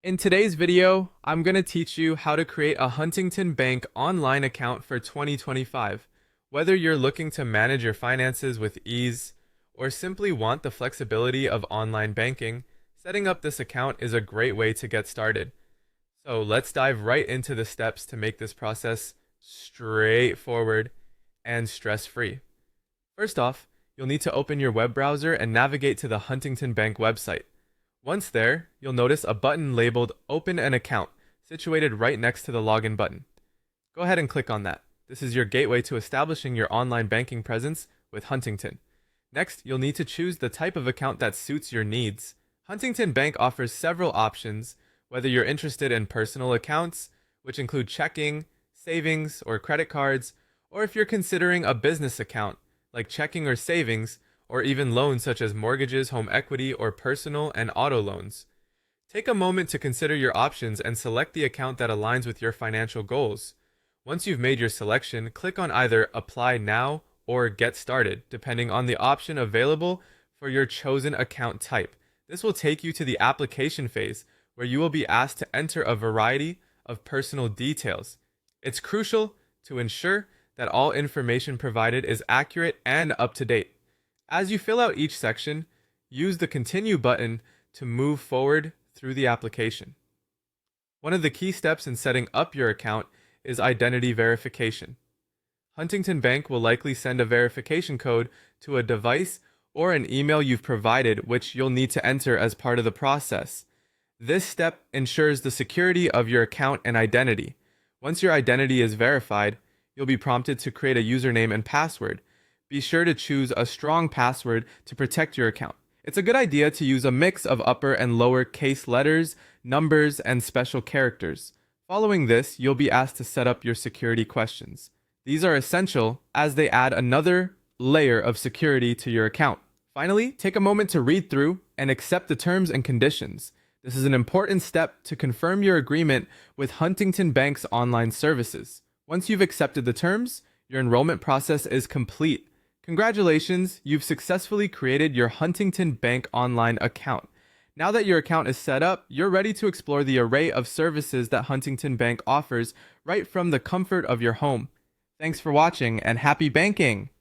In today's video, I'm going to teach you how to create a Huntington Bank online account for 2025. Whether you're looking to manage your finances with ease or simply want the flexibility of online banking, setting up this account is a great way to get started. So let's dive right into the steps to make this process straightforward and stress-free. First off, you'll need to open your web browser and navigate to the Huntington Bank website. Once there, you'll notice a button labeled Open an Account, situated right next to the Login button. Go ahead and click on that. This is your gateway to establishing your online banking presence with Huntington. Next, you'll need to choose the type of account that suits your needs. Huntington Bank offers several options, whether you're interested in personal accounts, which include checking, savings, or credit cards, or if you're considering a business account, like checking or savings, or even loans such as mortgages, home equity, or personal and auto loans. Take a moment to consider your options and select the account that aligns with your financial goals. Once you've made your selection, click on either Apply Now or Get Started, depending on the option available for your chosen account type. This will take you to the application phase, where you will be asked to enter a variety of personal details. It's crucial to ensure that all information provided is accurate and up to date. As you fill out each section, use the Continue button to move forward through the application. One of the key steps in setting up your account is identity verification. Huntington Bank will likely send a verification code to a device or an email you've provided, which you'll need to enter as part of the process. This step ensures the security of your account and identity. Once your identity is verified, you'll be prompted to create a username and password. Be sure to choose a strong password to protect your account. It's a good idea to use a mix of upper and lower case letters, numbers, and special characters. Following this, you'll be asked to set up your security questions. These are essential as they add another layer of security to your account. Finally, take a moment to read through and accept the terms and conditions. This is an important step to confirm your agreement with Huntington Bank's online services. Once you've accepted the terms, your enrollment process is complete. Congratulations, you've successfully created your Huntington Bank online account. Now that your account is set up, you're ready to explore the array of services that Huntington Bank offers right from the comfort of your home. Thanks for watching and happy banking!